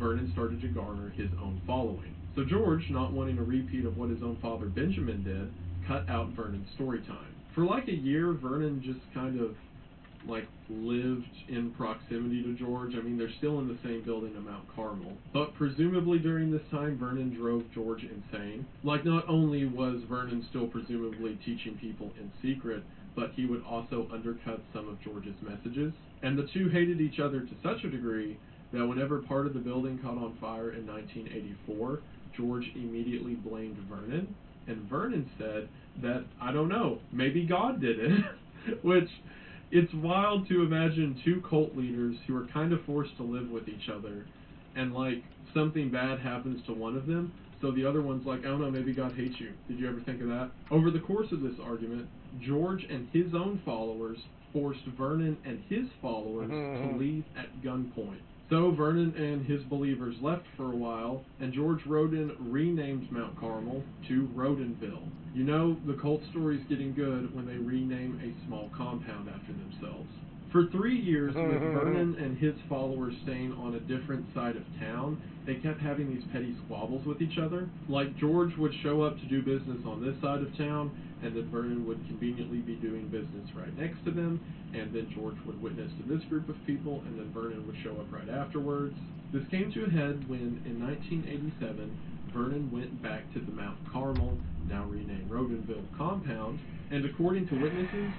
Vernon started to garner his own following. So George, not wanting a repeat of what his own father Benjamin did, cut out Vernon's story time. For like a year, Vernon just kind of lived in proximity to George. I mean, they're still in the same building on Mount Carmel. But presumably during this time, Vernon drove George insane. Not only was Vernon still presumably teaching people in secret, but he would also undercut some of George's messages. And the two hated each other to such a degree that whenever part of the building caught on fire in 1984, George immediately blamed Vernon. And Vernon said that, I don't know, maybe God did it. Which, it's wild to imagine two cult leaders who are kind of forced to live with each other, and something bad happens to one of them, so the other one's like, I don't know, maybe God hates you. Did you ever think of that? Over the course of this argument, George and his own followers forced Vernon and his followers to leave at gunpoint. So Vernon and his believers left for a while, and George Roden renamed Mount Carmel to Rodenville. You know, the cult story's getting good when they rename a small compound after themselves. For 3 years, with Vernon and his followers staying on a different side of town, they kept having these petty squabbles with each other. George would show up to do business on this side of town, and then Vernon would conveniently be doing business right next to them, and then George would witness to this group of people, and then Vernon would show up right afterwards. This came to a head when, in 1987, Vernon went back to the Mount Carmel, now renamed Rodenville compound, and according to witnesses,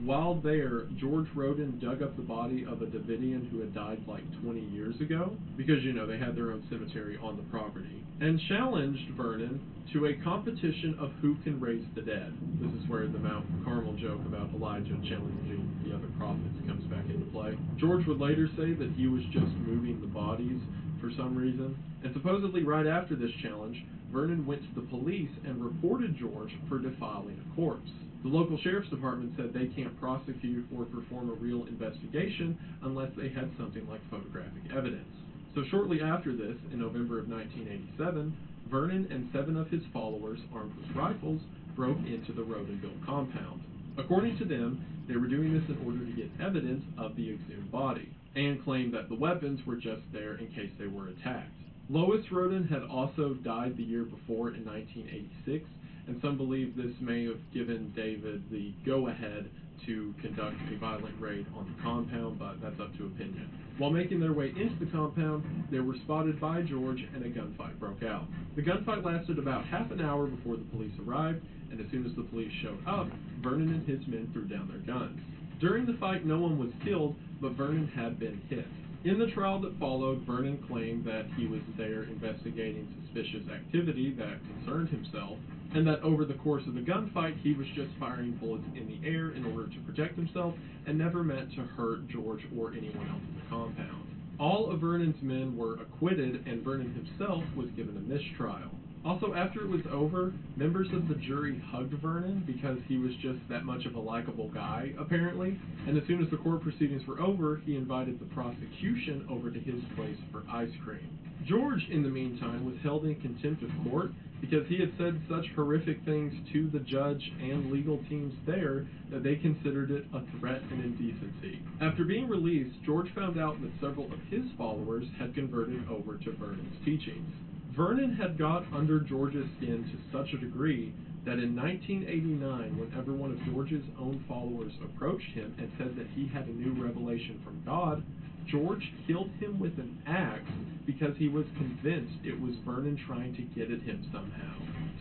while there, George Roden dug up the body of a Davidian who had died 20 years ago, because, they had their own cemetery on the property, and challenged Vernon to a competition of who can raise the dead. This is where the Mount Carmel joke about Elijah challenging the other prophets comes back into play. George would later say that he was just moving the bodies for some reason, and supposedly right after this challenge, Vernon went to the police and reported George for defiling a corpse. The local sheriff's department said they can't prosecute or perform a real investigation unless they had something like photographic evidence. So shortly after this, in November of 1987, Vernon and 7 of his followers, armed with rifles, broke into the Rodenville compound. According to them, they were doing this in order to get evidence of the exhumed body, and claimed that the weapons were just there in case they were attacked. Lois Roden had also died the year before in 1986, and some believe this may have given David the go-ahead to conduct a violent raid on the compound, but that's up to opinion. While making their way into the compound, they were spotted by George and a gunfight broke out. The gunfight lasted about half an hour before the police arrived, and as soon as the police showed up, Vernon and his men threw down their guns. During the fight, no one was killed, but Vernon had been hit. In the trial that followed, Vernon claimed that he was there investigating suspicious activity that concerned himself, and that over the course of the gunfight, he was just firing bullets in the air in order to protect himself, and never meant to hurt George or anyone else in the compound. All of Vernon's men were acquitted, and Vernon himself was given a mistrial. Also, after it was over, members of the jury hugged Vernon because he was just that much of a likable guy, apparently, and as soon as the court proceedings were over, he invited the prosecution over to his place for ice cream. George, in the meantime, was held in contempt of court because he had said such horrific things to the judge and legal teams there that they considered it a threat and indecency. After being released, George found out that several of his followers had converted over to Vernon's teachings. Vernon had got under George's skin to such a degree that in 1989, whenever one of George's own followers approached him and said that he had a new revelation from God, George killed him with an axe because he was convinced it was Vernon trying to get at him somehow.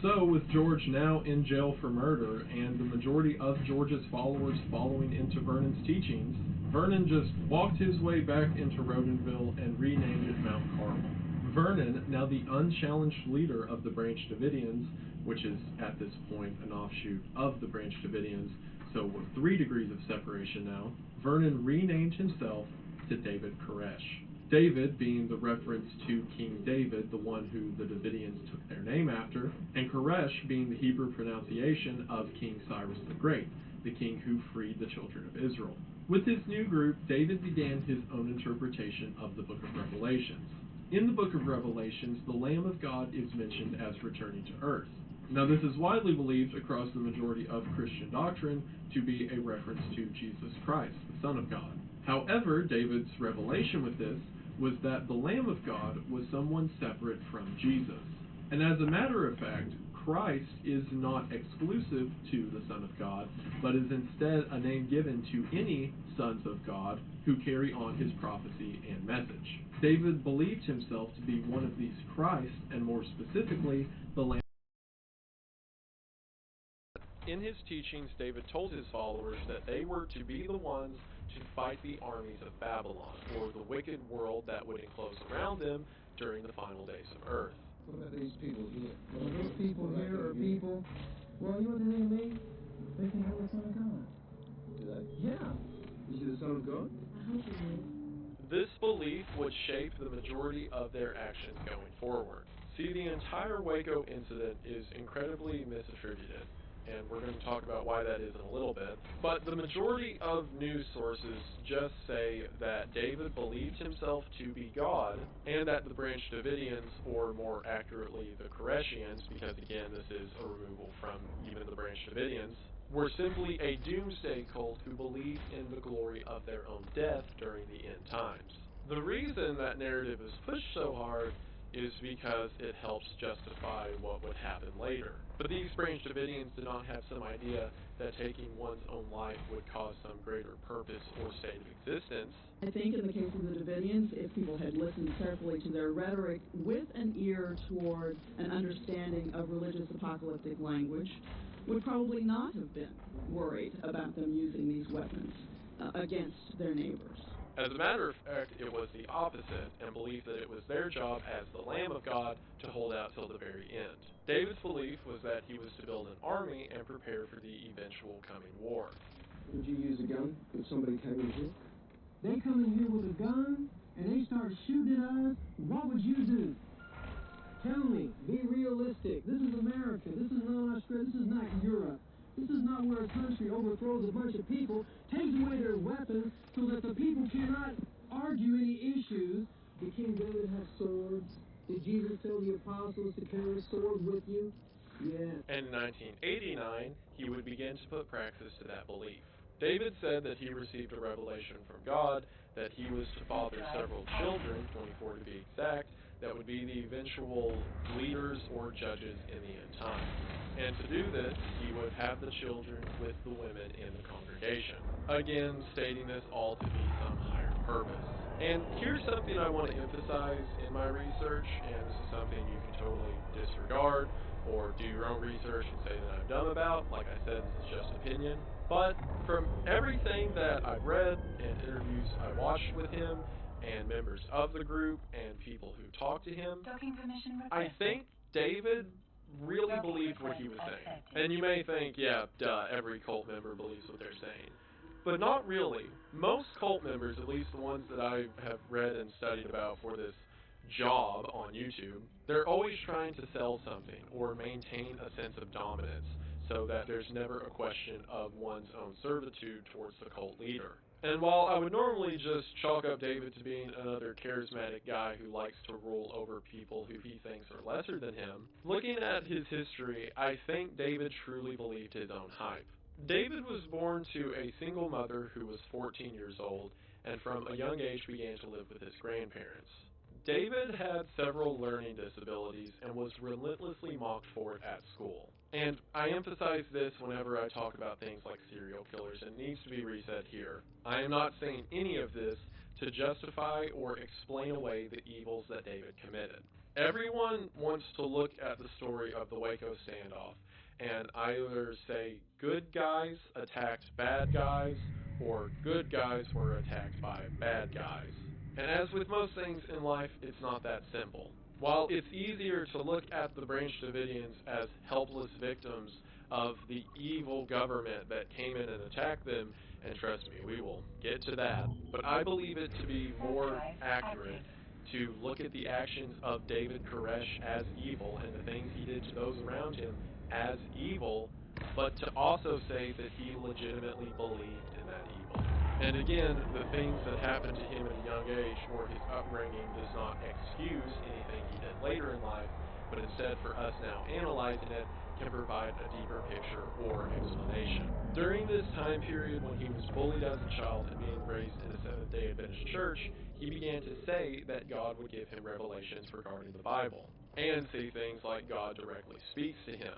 So, with George now in jail for murder and the majority of George's followers following into Vernon's teachings, Vernon just walked his way back into Rodenville and renamed it Mount Carmel. Vernon, now the unchallenged leader of the Branch Davidians, which is at this point an offshoot of the Branch Davidians, so we're 3 degrees of separation now, Vernon renamed himself to David Koresh. David being the reference to King David, the one who the Davidians took their name after, and Koresh being the Hebrew pronunciation of King Cyrus the Great, the king who freed the children of Israel. With his new group, David began his own interpretation of the book of Revelations. In the book of Revelations, the Lamb of God is mentioned as returning to earth. Now, this is widely believed across the majority of Christian doctrine to be a reference to Jesus Christ, the Son of God. However, David's revelation with this was that the Lamb of God was someone separate from Jesus. And as a matter of fact, Christ is not exclusive to the Son of God, but is instead a name given to any sons of God who carry on his prophecy and message. David believed himself to be one of these Christ, and more specifically, the Lamb. In his teachings, David told his followers that they were to be the ones to fight the armies of Babylon, or the wicked world that would enclose around them during the final days of earth. What about these people here? Well, these people here are people, well, you know what they mean? They think I'm the Son of God. Do they? Yeah. Is he the Son of God? I hope he is. This belief would shape the majority of their actions going forward. See, the entire Waco incident is incredibly misattributed, and we're going to talk about why that is in a little bit. But the majority of news sources just say that David believed himself to be God, and that the Branch Davidians, or more accurately the Koreshians, because again this is a removal from even the Branch Davidians, were simply a doomsday cult who believed in the glory of their own death during the end times. The reason that narrative is pushed so hard is because it helps justify what would happen later. But these Branch Davidians did not have some idea that taking one's own life would cause some greater purpose or state of existence. I think in the case of the Davidians, if people had listened carefully to their rhetoric with an ear toward an understanding of religious apocalyptic language, would probably not have been worried about them using these weapons against their neighbors. As a matter of fact, it was the opposite, and believed that it was their job as the Lamb of God to hold out till the very end. David's belief was that he was to build an army and prepare for the eventual coming war. Would you use a gun if somebody came in here? They come in here with a gun and they start shooting at us, what would you do? Tell me, be realistic. This is America. This is not Australia. This is not Europe. This is not where a country overthrows a bunch of people, takes away their weapons so that the people cannot argue any issues. Did King David have swords? Did Jesus tell the apostles to carry a sword with you? Yeah. And in 1989, he would begin to put practice to that belief. David said that he received a revelation from God that he was to father several children, 24 to be exact, that would be the eventual leaders or judges in the end time. And to do this, he would have the children with the women in the congregation. Again, stating this all to be some higher purpose. And here's something I want to emphasize in my research, and this is something you can totally disregard or do your own research and say that I'm dumb about. Like I said, this is just opinion. But from everything that I've read and interviews I watched with him, and members of the group, and people who talked to him, I think David really believed what he was saying. And you may think, yeah, duh, every cult member believes what they're saying. But not really. Most cult members, at least the ones that I have read and studied about for this job on YouTube, they're always trying to sell something or maintain a sense of dominance so that there's never a question of one's own servitude towards the cult leader. And while I would normally just chalk up David to being another charismatic guy who likes to rule over people who he thinks are lesser than him, looking at his history, I think David truly believed his own hype. David was born to a single mother who was 14 years old, and from a young age began to live with his grandparents. David had several learning disabilities and was relentlessly mocked for it at school. And I emphasize this whenever I talk about things like serial killers, and it needs to be reset here. I am not saying any of this to justify or explain away the evils that David committed. Everyone wants to look at the story of the Waco standoff and either say good guys attacked bad guys, or good guys were attacked by bad guys. And as with most things in life, it's not that simple. While it's easier to look at the Branch Davidians as helpless victims of the evil government that came in and attacked them, and trust me, we will get to that, but I believe it to be more accurate to look at the actions of David Koresh as evil and the things he did to those around him as evil, but to also say that he legitimately believed in that evil. And again, the things that happened to him at a young age or his upbringing does not excuse anything he did later in life, but instead for us now analyzing it can provide a deeper picture or explanation. During this time period when he was bullied as a child and being raised in a Seventh-day Adventist church, he began to say that God would give him revelations regarding the Bible, and say things like God directly speaks to him.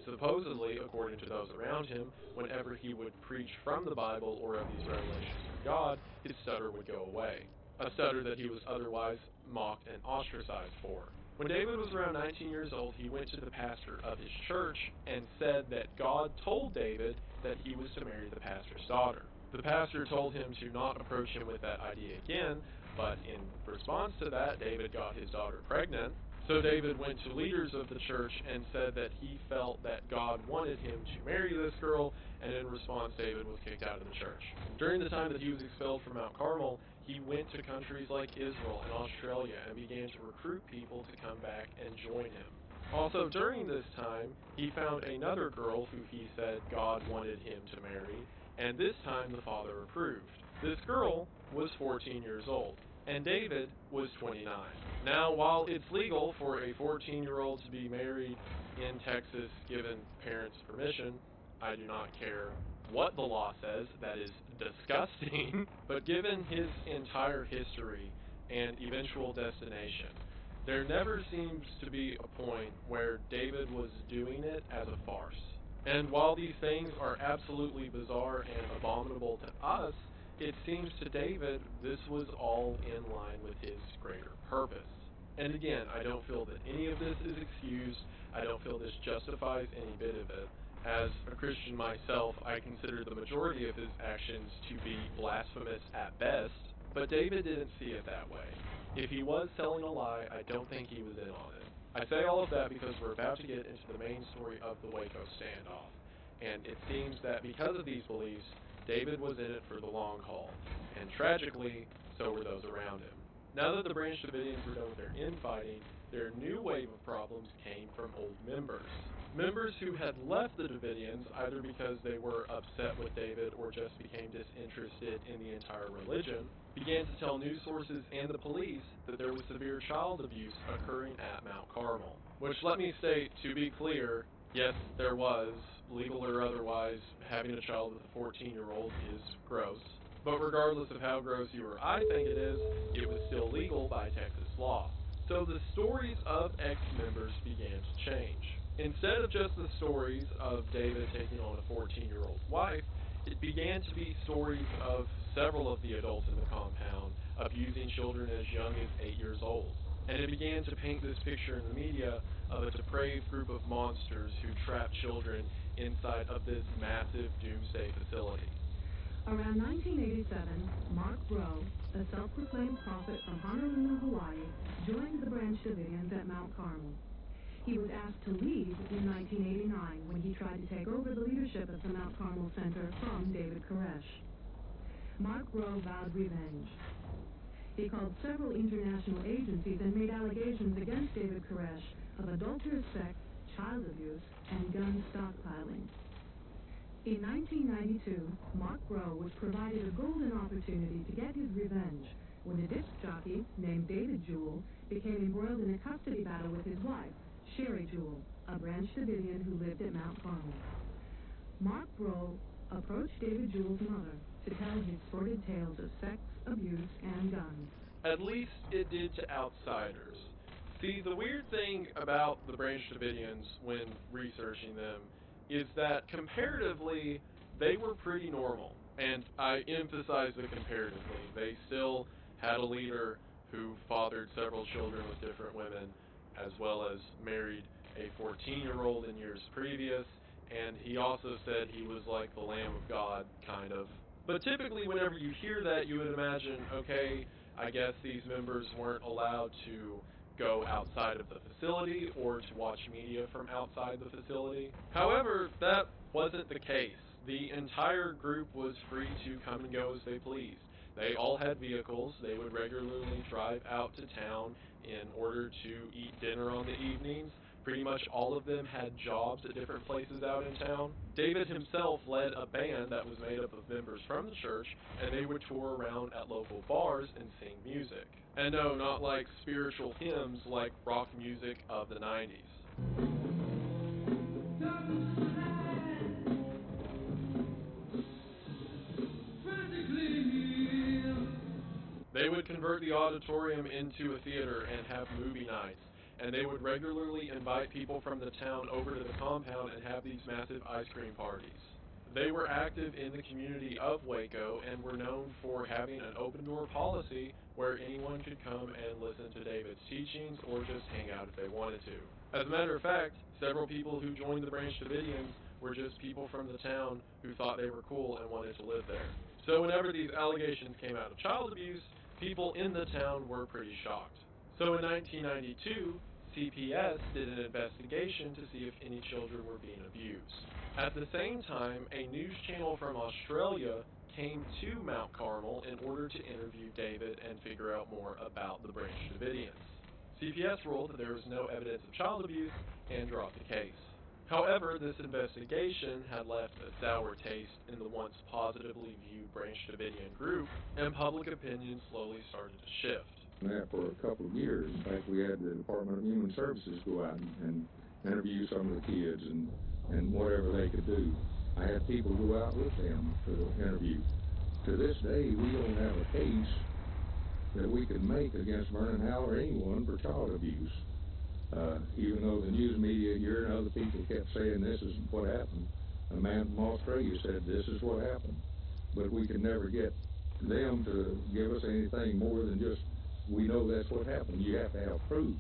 Supposedly, according to those around him, whenever he would preach from the Bible or of these revelations from God, his stutter would go away, a stutter that he was otherwise mocked and ostracized for. When David was around 19 years old, he went to the pastor of his church and said that God told David that he was to marry the pastor's daughter. The pastor told him to not approach him with that idea again, but in response to that, David got his daughter pregnant. So David went to leaders of the church and said that he felt that God wanted him to marry this girl, and in response, David was kicked out of the church. During the time that he was expelled from Mount Carmel, he went to countries like Israel and Australia and began to recruit people to come back and join him. Also, during this time, he found another girl who he said God wanted him to marry, and this time the father approved. This girl was 14 years old, and David was 29. Now, while it's legal for a 14-year-old to be married in Texas given parents' permission, I do not care what the law says. That is disgusting. But given his entire history and eventual destination, there never seems to be a point where David was doing it as a farce. And while these things are absolutely bizarre and abominable to us, it seems to David this was all in line with his greater purpose. And again, I don't feel that any of this is excused. I don't feel this justifies any bit of it. As a Christian myself, I consider the majority of his actions to be blasphemous at best, but David didn't see it that way. If he was telling a lie, I don't think he was in on it. I say all of that because we're about to get into the main story of the Waco standoff, and it seems that because of these beliefs, David was in it for the long haul, and tragically, so were those around him. Now that the Branch Davidians were done with their infighting, their new wave of problems came from old members. Members who had left the Davidians either because they were upset with David or just became disinterested in the entire religion, began to tell news sources and the police that there was severe child abuse occurring at Mount Carmel. Which, let me state, to be clear, yes, there was, legal or otherwise, having a child with a 14-year-old is gross. But regardless of how gross you or I think it is, it was still legal by Texas law. So the stories of ex-members began to change. Instead of just the stories of David taking on a 14-year-old wife, it began to be stories of several of the adults in the compound abusing children as young as 8 years old. And it began to paint this picture in the media of a depraved group of monsters who trap children inside of this massive doomsday facility. Around 1987, Mark Rowe, a self-proclaimed prophet from Honolulu, Hawaii, joined the Branch Davidians at Mount Carmel. He was asked to leave in 1989 when he tried to take over the leadership of the Mount Carmel Center from David Koresh. Mark Rowe vowed revenge. He called several international agencies and made allegations against David Koresh of adulterous sex, child abuse, and gun stockpiling. In 1992, Mark Rowe was provided a golden opportunity to get his revenge when a disc jockey named David Jewell became embroiled in a custody battle with his wife, Sherry Jewell, a Branch Davidian who lived at Mount Carmel. Mark Rowe approached David Jewell's mother to tell his sordid tales of sex, abuse, and guns. At least it did to outsiders. See, the weird thing about the Branch Davidians when researching them is that comparatively, they were pretty normal. And I emphasize the comparatively. They still had a leader who fathered several children with different women, as well as married a 14-year-old in years previous, and he also said he was like the Lamb of God, kind of. But typically, whenever you hear that, you would imagine, okay, I guess these members weren't allowed to go outside of the facility or to watch media from outside the facility. However, that wasn't the case. The entire group was free to come and go as they pleased. They all had vehicles. They would regularly drive out to town in order to eat dinner on the evenings, Pretty much all of them had jobs at different places out in town. David himself led a band that was made up of members from the church, and they would tour around at local bars and sing music. And no, not like spiritual hymns like rock music of the 90s. They would convert the auditorium into a theater and have movie nights, and they would regularly invite people from the town over to the compound and have these massive ice cream parties. They were active in the community of Waco and were known for having an open-door policy where anyone could come and listen to David's teachings or just hang out if they wanted to. As a matter of fact, several people who joined the Branch Davidians were just people from the town who thought they were cool and wanted to live there. So whenever these allegations came out of child abuse, people in the town were pretty shocked. So in 1992, CPS did an investigation to see if any children were being abused. At the same time, a news channel from Australia came to Mount Carmel in order to interview David and figure out more about the Branch Davidians. CPS ruled that there was no evidence of child abuse and dropped the case. However, this investigation had left a sour taste in the once positively viewed Branch Davidian group, and public opinion slowly started to shift. That for a couple of years. In fact, we had the Department of Human Services go out and interview some of the kids and whatever they could do. I had people go out with them to interview. To this day, we don't have a case that we could make against Vernon Howell or anyone for child abuse. Even though the news media here and other people kept saying this is what happened. A man from Australia said this is what happened. But we could never get them to give us anything more than just, we know that's what happened. You have to have proof.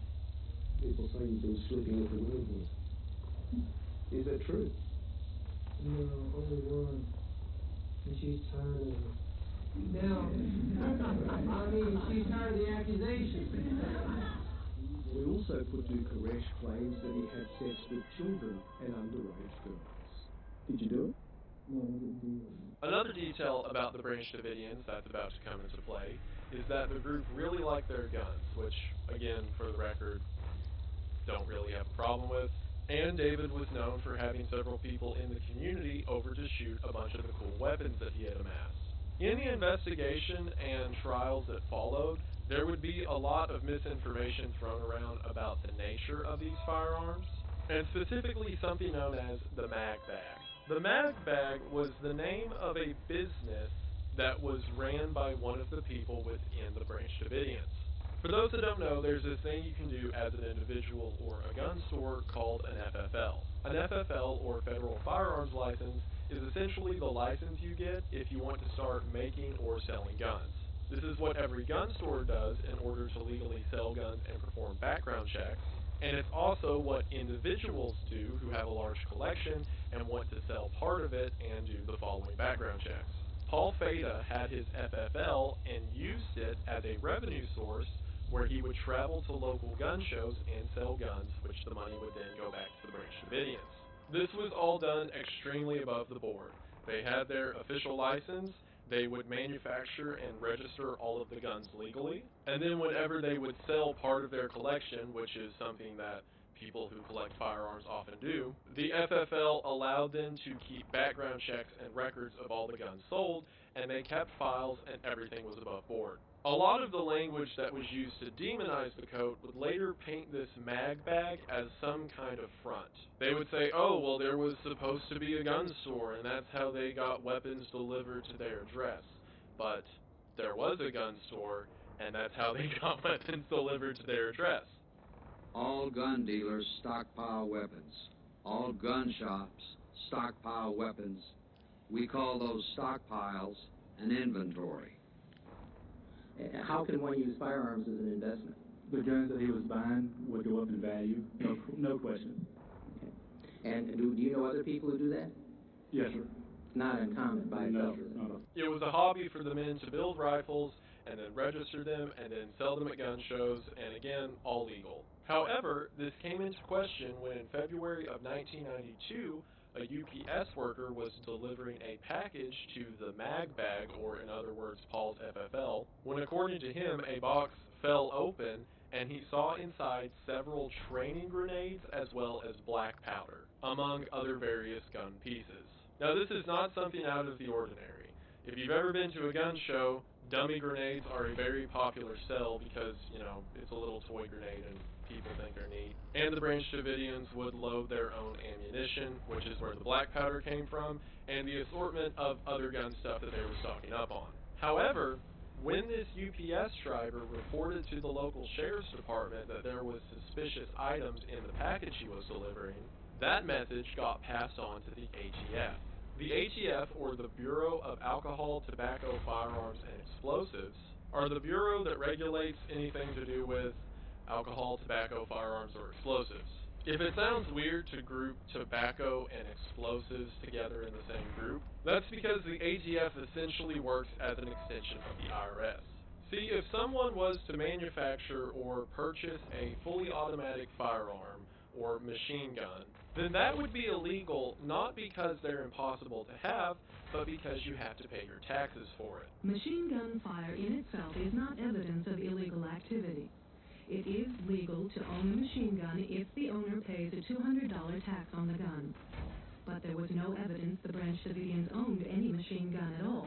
People say you've been sleeping with the witness. Is that true? No, only one. And she's tired of it. Now, I mean, she's tired of the accusations. We also put to Koresh claims that he had sex with children and underage girls. Did you do it? No, I didn't do it. Another detail about the Branch Davidians that's about to come into play is that the group really liked their guns, which, again, for the record, don't really have a problem with. And David was known for having several people in the community over to shoot a bunch of the cool weapons that he had amassed. In the investigation and trials that followed, there would be a lot of misinformation thrown around about the nature of these firearms, and specifically something known as the mag bag. The mag bag was the name of a business that was ran by one of the people within the Branch Davidians. For those that don't know, there's this thing you can do as an individual or a gun store called an FFL. An FFL, or Federal Firearms License, is essentially the license you get if you want to start making or selling guns. This is what every gun store does in order to legally sell guns and perform background checks, and it's also what individuals do who have a large collection and want to sell part of it and do the following background checks. Paul Feda had his FFL and used it as a revenue source where he would travel to local gun shows and sell guns, which the money would then go back to the Branch Davidians. This was all done extremely above the board. They had their official license, they would manufacture and register all of the guns legally, and then whenever they would sell part of their collection, which is something that people who collect firearms often do, the FFL allowed them to keep background checks and records of all the guns sold, and they kept files and everything was above board. A lot of the language that was used to demonize the coat would later paint this mag bag as some kind of front. They would say, oh, well, there was supposed to be a gun store, and that's how they got weapons delivered to their address. But there was a gun store, and that's how they got weapons delivered to their address. All gun dealers stockpile weapons. All gun shops stockpile weapons. We call those stockpiles an inventory. How can one use firearms as an investment? The guns that he was buying would go up in value, no question. Okay. And do you know other people who do that? Yes, sir. Not uncommon by No, itself. sir. It was a hobby for the men to build rifles and then register them and then sell them at gun shows, and again, all legal. However, this came into question when in February of 1992, a UPS worker was delivering a package to the mag bag, or in other words, Paul's FFL, when according to him, a box fell open and he saw inside several training grenades as well as black powder, among other various gun pieces. Now, this is not something out of the ordinary. If you've ever been to a gun show, dummy grenades are a very popular sell because, it's a little toy grenade and people think they're neat. And the Branch Davidians would load their own ammunition, which is where the black powder came from, and the assortment of other gun stuff that they were stocking up on. However, when this UPS driver reported to the local sheriff's department that there was suspicious items in the package he was delivering, that message got passed on to the ATF. The ATF, or the Bureau of Alcohol, Tobacco, Firearms, and Explosives, are the bureau that regulates anything to do with alcohol, tobacco, firearms, or explosives. If it sounds weird to group tobacco and explosives together in the same group, that's because the ATF essentially works as an extension of the IRS. See, if someone was to manufacture or purchase a fully automatic firearm or machine gun, then that would be illegal not because they're impossible to have, but because you have to pay your taxes for it. Machine gun fire in itself is not evidence of illegal activity. It is legal to own a machine gun if the owner pays a $200 tax on the gun. But there was no evidence the Branch Davidians owned any machine gun at all.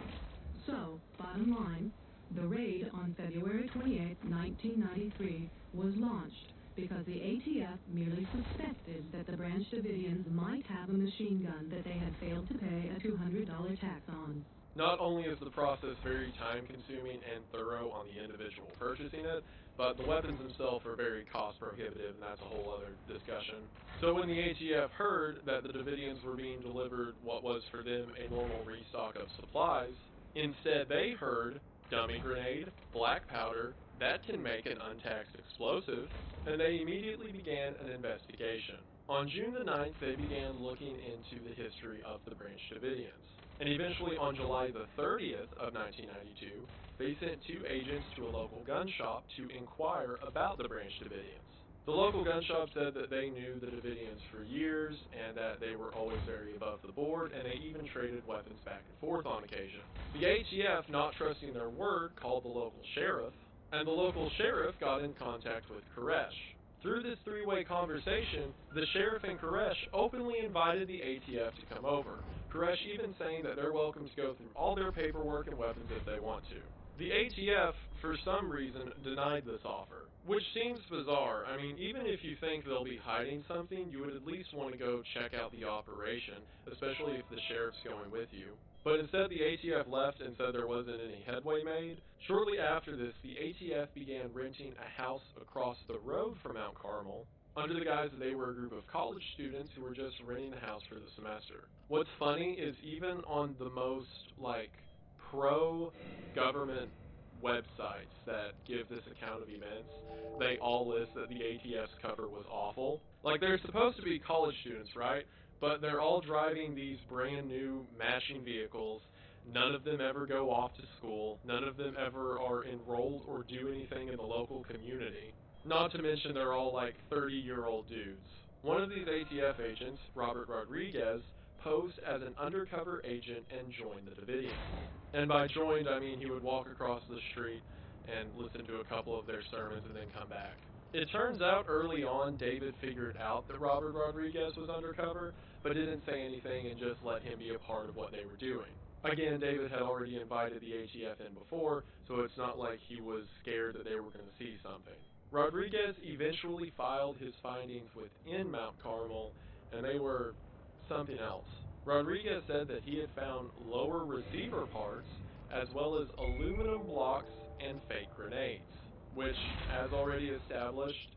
So, bottom line, the raid on February 28, 1993 was launched because the ATF merely suspected that the Branch Davidians might have a machine gun that they had failed to pay a $200 tax on. Not only is the process very time-consuming and thorough on the individual purchasing it, but the weapons themselves are very cost-prohibitive, and that's a whole other discussion. So when the ATF heard that the Davidians were being delivered what was for them a normal restock of supplies, instead they heard dummy grenade, black powder, that can make an untaxed explosive, and they immediately began an investigation. On June the 9th, they began looking into the history of the Branch Davidians. And eventually on July the 30th of 1992, they sent 2 agents to a local gun shop to inquire about the Branch Davidians. The local gun shop said that they knew the Davidians for years and that they were always very above the board, and they even traded weapons back and forth on occasion. The ATF, not trusting their word, called the local sheriff, and the local sheriff got in contact with Koresh. Through this 3-way conversation, the sheriff and Koresh openly invited the ATF to come over, Koresh even saying that they're welcome to go through all their paperwork and weapons if they want to. The ATF, for some reason, denied this offer, which seems bizarre. I mean, even if you think they'll be hiding something, you would at least want to go check out the operation, especially if the sheriff's going with you. But instead, the ATF left and said there wasn't any headway made. Shortly after this, the ATF began renting a house across the road from Mount Carmel, under the guise that they were a group of college students who were just renting the house for the semester. What's funny is even on the most, pro-government websites that give this account of events, they all list that the ATF's cover was awful. They're supposed to be college students, right? But they're all driving these brand new matching vehicles. None of them ever go off to school. None of them ever are enrolled or do anything in the local community. Not to mention they're all 30-year-old dudes. One of these ATF agents, Robert Rodriguez, posed as an undercover agent and joined the Davidians. And by joined, I mean he would walk across the street and listen to a couple of their sermons and then come back. It turns out early on David figured out that Robert Rodriguez was undercover, but didn't say anything and just let him be a part of what they were doing. Again, David had already invited the ATF in before, so it's not like he was scared that they were going to see something. Rodriguez eventually filed his findings within Mount Carmel, and they were something else. Rodriguez said that he had found lower receiver parts, as well as aluminum blocks and fake grenades, which, as already established,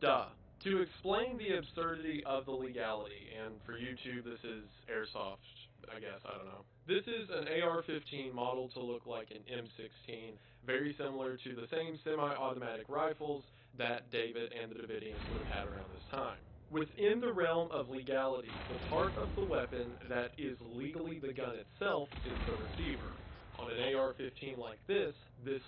to explain the absurdity of the legality, and for YouTube this is airsoft, I guess, I don't know. This is an AR-15 modeled to look like an M16, very similar to the same semi-automatic rifles that David and the Davidians would have had around this time. Within the realm of legality, the part of the weapon that is legally the gun itself is the receiver. On an AR-15 like this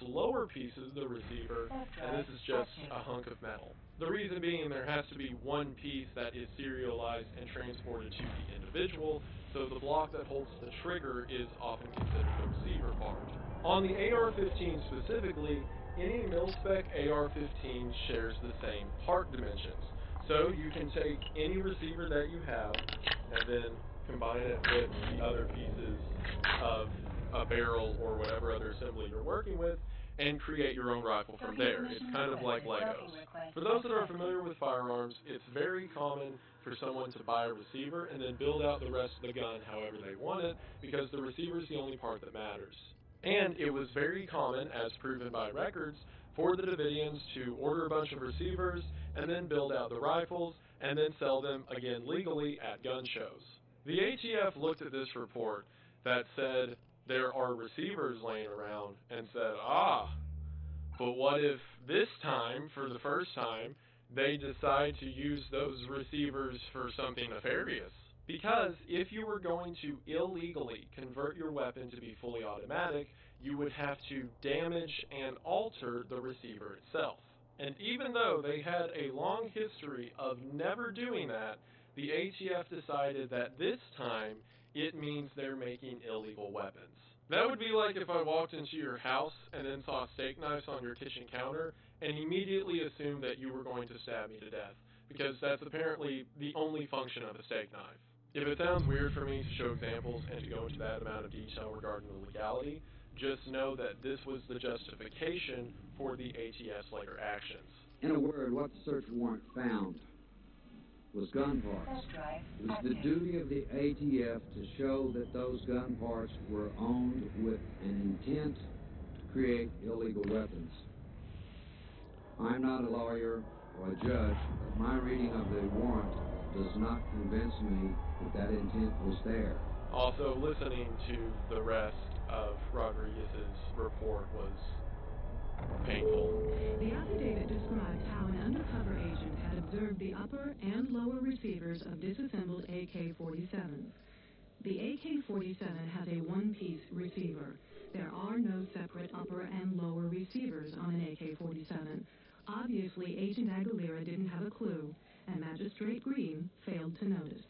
lower piece is the receiver, and this is just a hunk of metal. The reason being there has to be one piece that is serialized and transported to the individual, so the block that holds the trigger is often considered the receiver part. On the AR-15 specifically, Any mil-spec AR-15 shares the same part dimensions. So you can take any receiver that you have and then combine it with the other pieces of a barrel or whatever other assembly you're working with and create your own rifle from there. It's kind of like Legos. For those that are familiar with firearms, it's very common for someone to buy a receiver and then build out the rest of the gun however they want it, because the receiver is the only part that matters. And it was very common, as proven by records, for the Davidians to order a bunch of receivers and then build out the rifles and then sell them again legally at gun shows. The ATF looked at this report that said there are receivers laying around and said, but what if this time, for the first time, they decide to use those receivers for something nefarious? Because if you were going to illegally convert your weapon to be fully automatic, you would have to damage and alter the receiver itself. And even though they had a long history of never doing that, the ATF decided that this time it means they're making illegal weapons. That would be like if I walked into your house and then saw steak knives on your kitchen counter and immediately assumed that you were going to stab me to death, because that's apparently the only function of a steak knife. If it sounds weird for me to show examples and to go into that amount of detail regarding the legality, just know that this was the justification for the ATF's later actions. In a word, what the search warrant found was gun parts. It was the duty of the ATF to show that those gun parts were owned with an intent to create illegal weapons. I'm not a lawyer or a judge, but my reading of the warrant does not convince me that that intent was there. Also, listening to the rest of Rodriguez's report was painful. The affidavit described how an undercover agent had observed the upper and lower receivers of disassembled AK-47s. The AK-47 has a one-piece receiver. There are no separate upper and lower receivers on an AK-47. Obviously, Agent Aguilera didn't have a clue, and Magistrate Green failed to notice.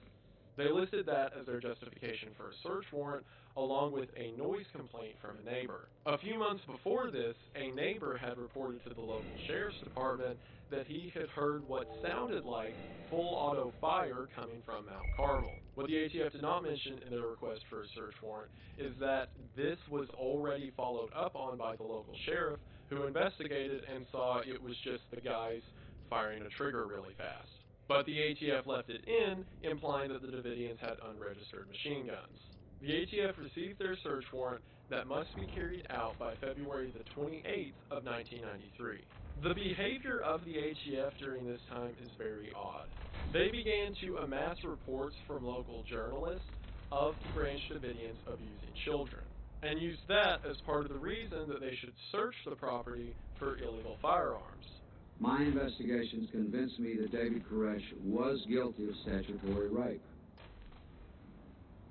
They listed that as their justification for a search warrant, along with a noise complaint from a neighbor. A few months before this, a neighbor had reported to the local sheriff's department that he had heard what sounded like full auto fire coming from Mount Carmel. What the ATF did not mention in their request for a search warrant is that this was already followed up on by the local sheriff, who investigated and saw it was just the guys firing a trigger really fast. But the ATF left it in, implying that the Davidians had unregistered machine guns. The ATF received their search warrant that must be carried out by February the 28th of 1993. The behavior of the ATF during this time is very odd. They began to amass reports from local journalists of the Branch Davidians abusing children, and used that as part of the reason that they should search the property for illegal firearms. My investigations convinced me that David Koresh was guilty of statutory rape.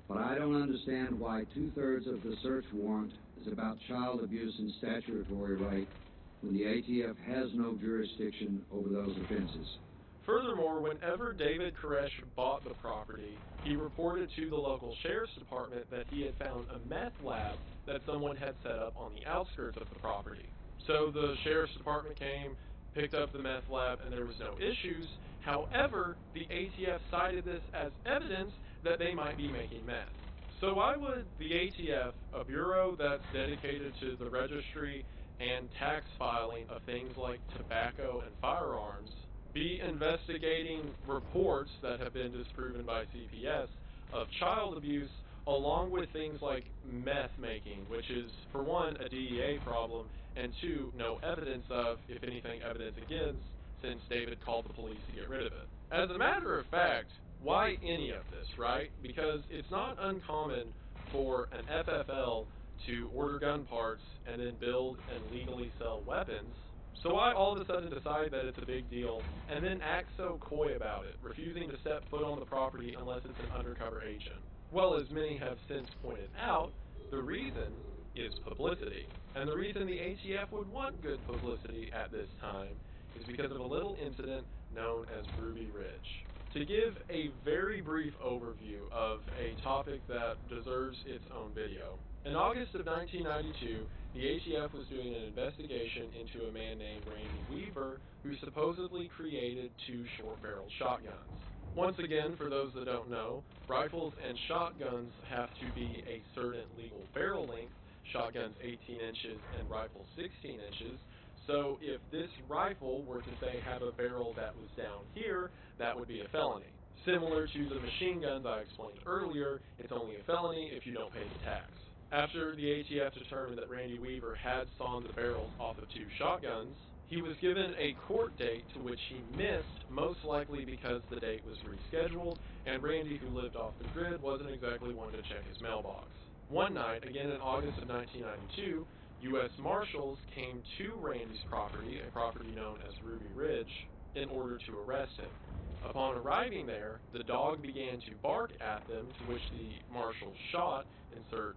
But I don't understand why two-thirds of the search warrant is about child abuse and statutory rape when the ATF has no jurisdiction over those offenses. Furthermore, whenever David Koresh bought the property, he reported to the local sheriff's department that he had found a meth lab that someone had set up on the outskirts of the property. So the sheriff's department came, picked up the meth lab, and there was no issues. However, the ATF cited this as evidence that they might be making meth. So why would the ATF, a bureau that's dedicated to the registry and tax filing of things like tobacco and firearms, be investigating reports that have been disproven by CPS of child abuse, along with things like meth making, which is, for one, a DEA problem, and two, no evidence of, if anything, evidence against, since David called the police to get rid of it. As a matter of fact, why any of this, right? Because it's not uncommon for an FFL to order gun parts and then build and legally sell weapons. So why all of a sudden decide that it's a big deal and then act so coy about it, refusing to step foot on the property unless it's an undercover agent? Well, as many have since pointed out, the reason is publicity. And the reason the ATF would want good publicity at this time is because of a little incident known as Ruby Ridge. To give a very brief overview of a topic that deserves its own video, In August of 1992, the ATF was doing an investigation into a man named Randy Weaver who supposedly created 2 short-barreled shotguns. Once again, for those that don't know, rifles and shotguns have to be a certain legal barrel length, shotguns 18 inches and rifles 16 inches, so if this rifle were to say have a barrel that was down here, that would be a felony. Similar to the machine guns I explained earlier, it's only a felony if you don't pay the tax. After the ATF determined that Randy Weaver had sawn the barrels off of 2 shotguns, he was given a court date to which he missed, most likely because the date was rescheduled, and Randy, who lived off the grid, wasn't exactly one to check his mailbox. One night, again in August of 1992, U.S. Marshals came to Randy's property, a property known as Ruby Ridge, in order to arrest him. Upon arriving there, the dog began to bark at them, to which the marshals shot, insert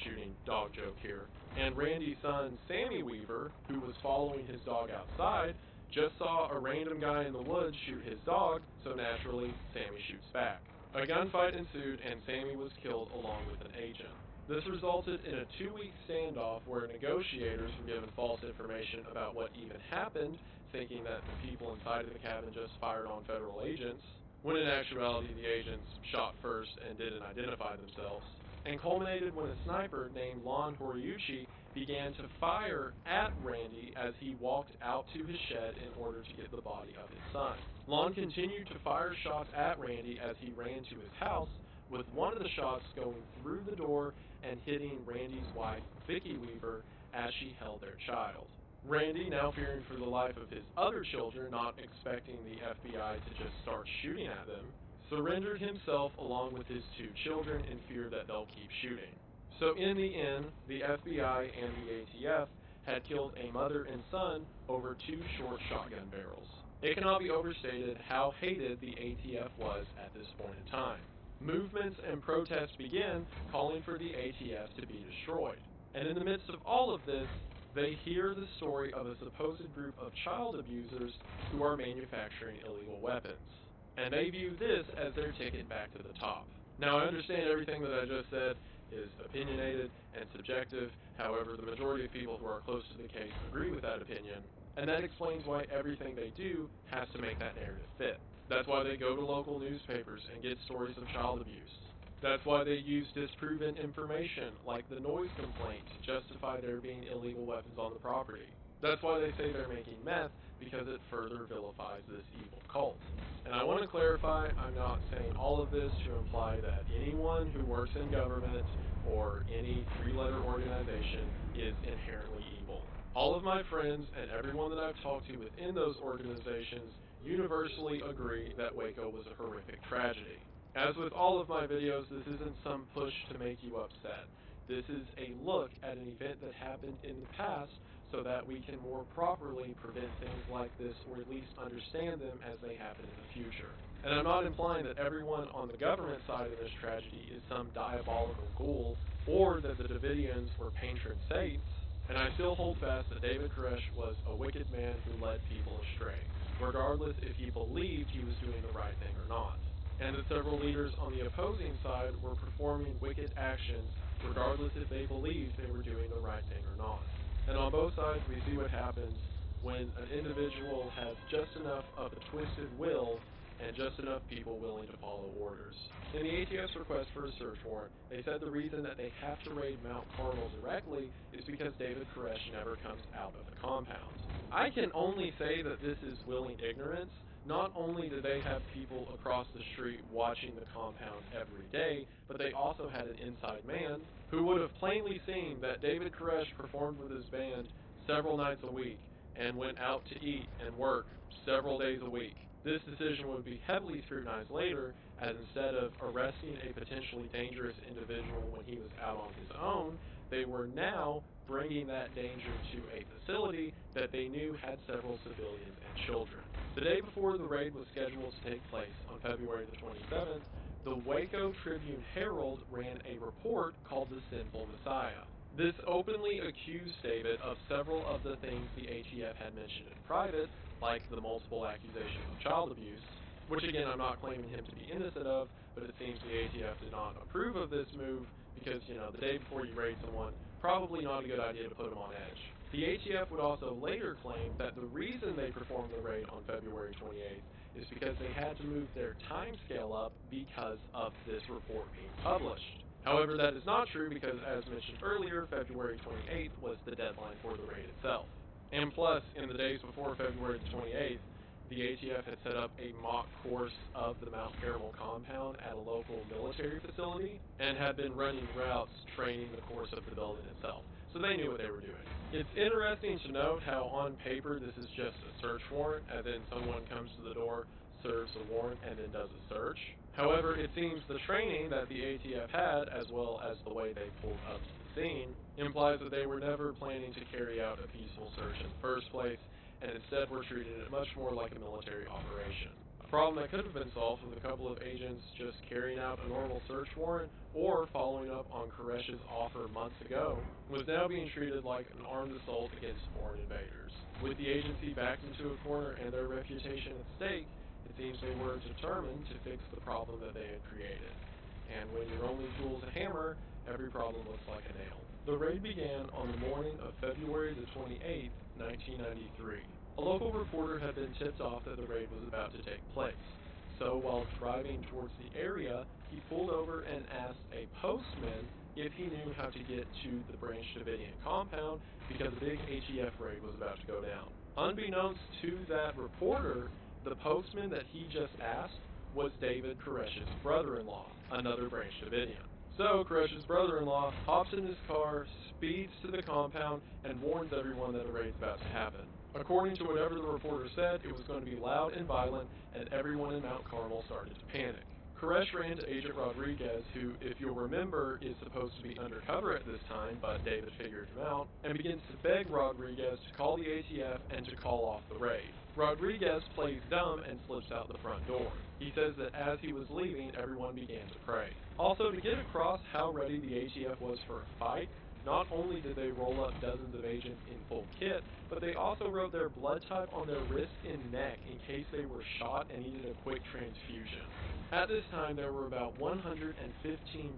shooting dog joke here, and Randy's son, Sammy Weaver, who was following his dog outside, just saw a random guy in the woods shoot his dog, so naturally, Sammy shoots back. A gunfight ensued, and Sammy was killed along with an agent. This resulted in a 2-week standoff where negotiators were given false information about what even happened, thinking that the people inside of the cabin just fired on federal agents, when in actuality the agents shot first and didn't identify themselves, and culminated when a sniper named Lon Horiuchi began to fire at Randy as he walked out to his shed in order to get the body of his son. Lon continued to fire shots at Randy as he ran to his house, with one of the shots going through the door and hitting Randy's wife, Vicki Weaver, as she held their child. Randy, now fearing for the life of his other children, not expecting the FBI to just start shooting at them, surrendered himself along with his 2 children in fear that they'll keep shooting. So in the end, the FBI and the ATF had killed a mother and son over 2 short shotgun barrels. It cannot be overstated how hated the ATF was at this point in time. Movements and protests began calling for the ATF to be destroyed. And in the midst of all of this, they hear the story of a supposed group of child abusers who are manufacturing illegal weapons. And they view this as their ticket back to the top. Now, I understand everything that I just said is opinionated and subjective. However, the majority of people who are close to the case agree with that opinion, and that explains why everything they do has to make that narrative fit. That's why they go to local newspapers and get stories of child abuse. That's why they use disproven information, like the noise complaint, to justify there being illegal weapons on the property. That's why they say they're making meth, because it further vilifies this evil cult. And I want to clarify, I'm not saying all of this to imply that anyone who works in government or any 3-letter organization is inherently evil. All of my friends and everyone that I've talked to within those organizations universally agree that Waco was a horrific tragedy. As with all of my videos, this isn't some push to make you upset. This is a look at an event that happened in the past so that we can more properly prevent things like this, or at least understand them as they happen in the future. And I'm not implying that everyone on the government side of this tragedy is some diabolical ghoul, or that the Davidians were patron saints, and I still hold fast that David Koresh was a wicked man who led people astray, regardless if he believed he was doing the right thing or not. And that several leaders on the opposing side were performing wicked actions, regardless if they believed they were doing the right thing or not. And on both sides, we see what happens when an individual has just enough of a twisted will and just enough people willing to follow orders. In the ATF's request for a search warrant, they said the reason that they have to raid Mount Carmel directly is because David Koresh never comes out of the compound. I can only say that this is willing ignorance. Not only do they have people across the street watching the compound every day, but they also had an inside man who would have plainly seen that David Koresh performed with his band several nights a week and went out to eat and work several days a week. This decision would be heavily scrutinized later, as instead of arresting a potentially dangerous individual when he was out on his own, they were now bringing that danger to a facility that they knew had several civilians and children. The day before the raid was scheduled to take place, on February the 27th, the Waco Tribune-Herald ran a report called The Sinful Messiah. This openly accused David of several of the things the ATF had mentioned in private, like the multiple accusations of child abuse, which again I'm not claiming him to be innocent of, but it seems the ATF did not approve of this move because, the day before you raid someone, probably not a good idea to put them on edge. The ATF would also later claim that the reason they performed the raid on February 28th is because they had to move their timescale up because of this report being published. However, that is not true because, as mentioned earlier, February 28th was the deadline for the raid itself. And plus, in the days before February 28th, the ATF had set up a mock course of the Mount Carmel compound at a local military facility and had been running routes training the course of the building itself. So they knew what they were doing. It's interesting to note how on paper this is just a search warrant, and then someone comes to the door, serves a warrant, and then does a search. However, it seems the training that the ATF had, as well as the way they pulled up to the scene, implies that they were never planning to carry out a peaceful search in the first place, and instead were treating it much more like a military operation. A problem that could have been solved with a couple of agents just carrying out a normal search warrant or following up on Koresh's offer months ago was now being treated like an armed assault against foreign invaders. With the agency backed into a corner and their reputation at stake, it seems they were determined to fix the problem that they had created. And when your only tool is a hammer, every problem looks like a nail. The raid began on the morning of February the 28th, 1993. A local reporter had been tipped off that the raid was about to take place. So while driving towards the area, he pulled over and asked a postman if he knew how to get to the Branch Davidian compound because a big ATF raid was about to go down. Unbeknownst to that reporter, the postman that he just asked was David Koresh's brother-in-law, another Branch Davidian. So Koresh's brother-in-law hops in his car, speeds to the compound, and warns everyone that a raid's about to happen. According to whatever the reporter said, it was going to be loud and violent, and everyone in Mount Carmel started to panic. Koresh ran to Agent Rodriguez, who, if you'll remember, is supposed to be undercover at this time, but David figured him out, and begins to beg Rodriguez to call the ATF and to call off the raid. Rodriguez plays dumb and slips out the front door. He says that as he was leaving, everyone began to pray. Also, to get across how ready the ATF was for a fight, not only did they roll up dozens of agents in full kit, but they also wrote their blood type on their wrist and neck in case they were shot and needed a quick transfusion. At this time, there were about 115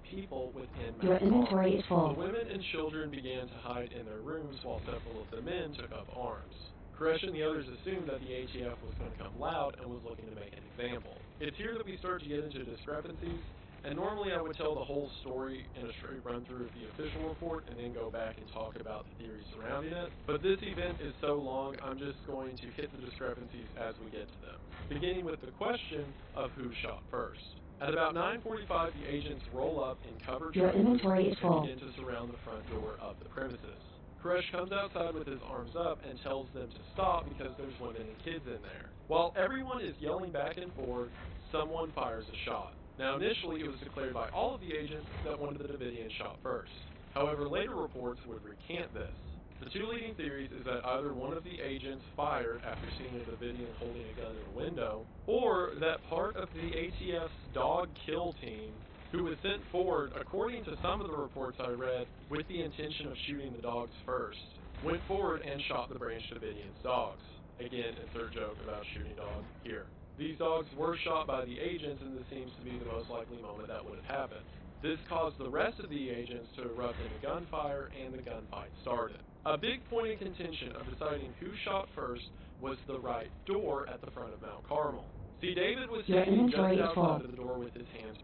people within Mount Carmel. Your inventory is full. The women and children began to hide in their rooms while several of the men took up arms. Koresh and the others assumed that the ATF was going to come loud and was looking to make an example. It's here that we start to get into discrepancies, and normally I would tell the whole story in a straight run-through of the official report and then go back and talk about the theories surrounding it, but this event is so long, I'm just going to hit the discrepancies as we get to them, beginning with the question of who shot first. At about 9:45, the agents roll up in covered Your trailers inventory is full. and begin to surround the front door of the premises. Koresh comes outside with his arms up and tells them to stop because there's women and kids in there. While everyone is yelling back and forth, someone fires a shot. Now, initially, it was declared by all of the agents that one of the Davidians shot first. However, later reports would recant this. The two leading theories is that either one of the agents fired after seeing a Davidian holding a gun in a window, or that part of the ATF's dog kill team, who was sent forward, according to some of the reports I read, with the intention of shooting the dogs first, went forward and shot the Branch Davidian's dogs. Again, insert joke about shooting dogs here. These dogs were shot by the agents, and this seems to be the most likely moment that would have happened. This caused the rest of the agents to erupt into gunfire, and the gunfight started. A big point of contention of deciding who shot first was the right door at the front of Mount Carmel. See, David was standing just outside of the door with his hands.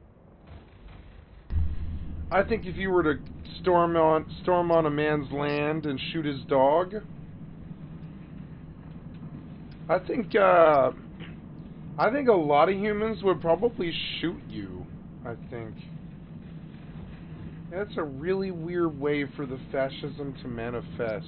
I think if you were to storm on a man's land and shoot his dog, I think a lot of humans would probably shoot you. I think that's a really weird way for the fascism to manifest.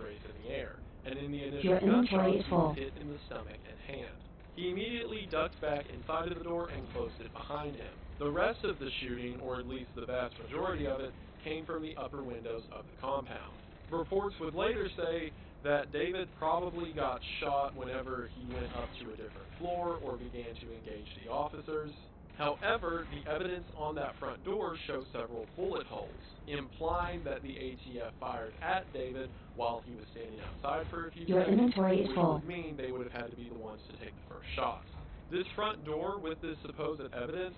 Raised in the air, and in the initial gunshot, he was hit in the stomach and hand. He immediately ducked back inside of the door and closed it behind him. The rest of the shooting, or at least the vast majority of it, came from the upper windows of the compound. Reports would later say that David probably got shot whenever he went up to a different floor or began to engage the officers. However, the evidence on that front door shows several bullet holes, implying that the ATF fired at David while he was standing outside for a few seconds, which would mean they would have had to be the ones to take the first shots. This front door with this supposed evidence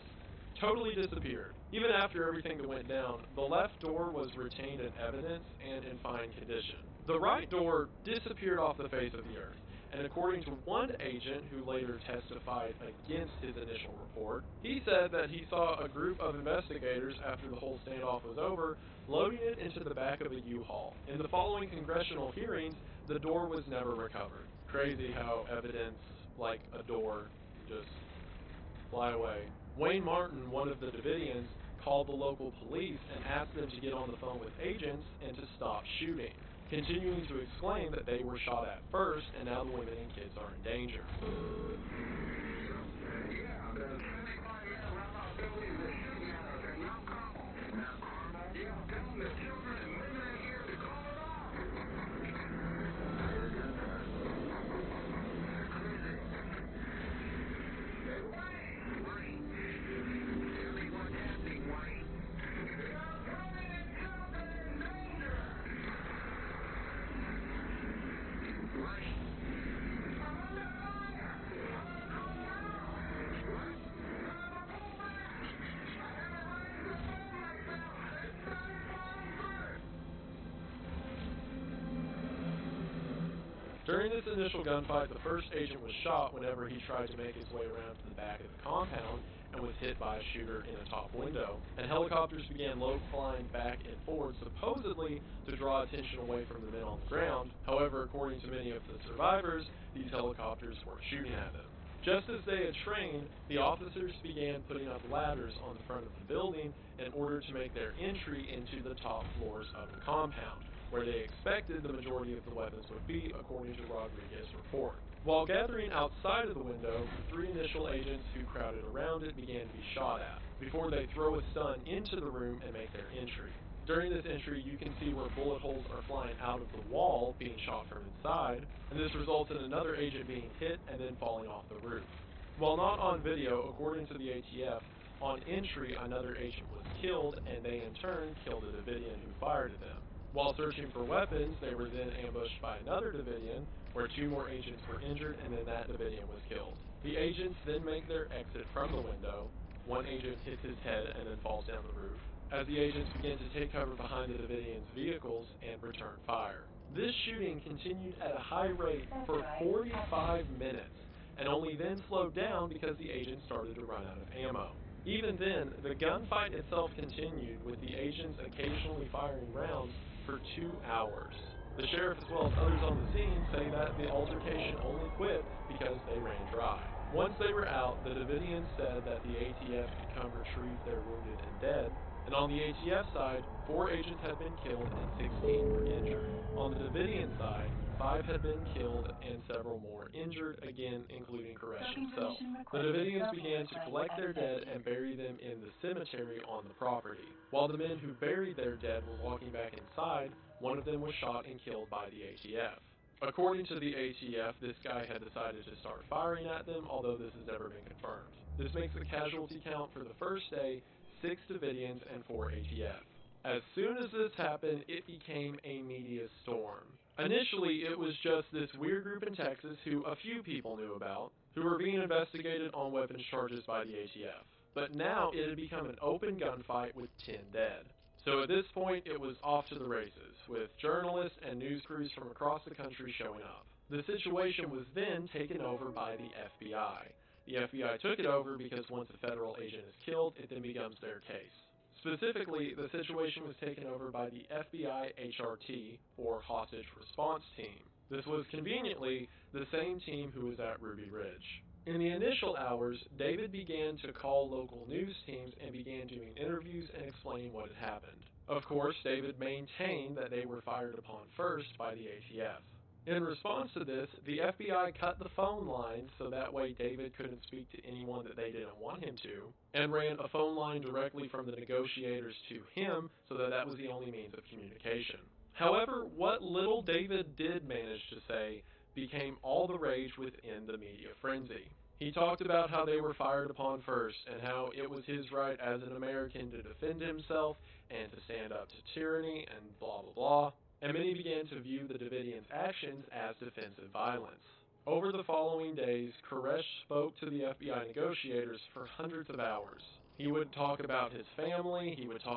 totally disappeared. Even after everything that went down, the left door was retained in evidence and in fine condition. The right door disappeared off the face of the earth, and according to one agent who later testified against his initial report, he said that he saw a group of investigators after the whole standoff was over, loading it into the back of a U-Haul. In the following congressional hearings, the door was never recovered. Crazy how evidence, like a door, just fly away. Wayne Martin, one of the Davidians, called the local police and asked them to get on the phone with agents and to stop shooting, continuing to explain that they were shot at first and now the women and kids are in danger. During this initial gunfight, the first agent was shot whenever he tried to make his way around to the back of the compound and was hit by a shooter in a top window, and helicopters began low flying back and forward, supposedly to draw attention away from the men on the ground. However, according to many of the survivors, these helicopters weren't shooting at them. Just as they had trained, the officers began putting up ladders on the front of the building in order to make their entry into the top floors of the compound, where they expected the majority of the weapons would be, according to Rodriguez's report. While gathering outside of the window, the three initial agents who crowded around it began to be shot at, before they throw a stun into the room and make their entry. During this entry, you can see where bullet holes are flying out of the wall, being shot from inside, and this results in another agent being hit and then falling off the roof. While not on video, according to the ATF, on entry another agent was killed, and they in turn killed a Davidian who fired at them. While searching for weapons, they were then ambushed by another Davidian, where two more agents were injured, and then that Davidian was killed. The agents then make their exit from the window. One agent hits his head and then falls down the roof, as the agents begin to take cover behind the Davidians' vehicles and return fire. This shooting continued at a high rate for 45 minutes, and only then slowed down because the agents started to run out of ammo. Even then, the gunfight itself continued, with the agents occasionally firing rounds for 2 hours. The sheriff, as well as others on the scene, say that the altercation only quit because they ran dry. Once they were out, the Davidians said that the ATF could come retrieve their wounded and dead, and on the ATF side, 4 agents had been killed and 16 were injured. On the Davidian side, 5 had been killed and several more injured, again including Koresh himself. The Davidians began to collect their dead and bury them in the cemetery on the property. While the men who buried their dead were walking back inside, one of them was shot and killed by the ATF. According to the ATF, this guy had decided to start firing at them, although this has never been confirmed. This makes the casualty count for the first day 6 Davidians and 4 ATF. As soon as this happened, it became a media storm. Initially, it was just this weird group in Texas who a few people knew about, who were being investigated on weapons charges by the ATF. But now it had become an open gunfight with 10 dead. So at this point, it was off to the races, with journalists and news crews from across the country showing up. The situation was then taken over by the FBI. The FBI took it over because once a federal agent is killed, it then becomes their case. Specifically, the situation was taken over by the FBI HRT, or Hostage Response Team. This was conveniently the same team who was at Ruby Ridge. In the initial hours, David began to call local news teams and began doing interviews and explaining what had happened. Of course, David maintained that they were fired upon first by the ATF. In response to this, the FBI cut the phone line so that way David couldn't speak to anyone that they didn't want him to, and ran a phone line directly from the negotiators to him so that that was the only means of communication. However, what little David did manage to say became all the rage within the media frenzy. He talked about how they were fired upon first, and how it was his right as an American to defend himself and to stand up to tyranny, and blah blah blah. And many began to view the Davidians' actions as defensive violence. Over the following days, Koresh spoke to the FBI negotiators for hundreds of hours. He would talk about his family, he would talk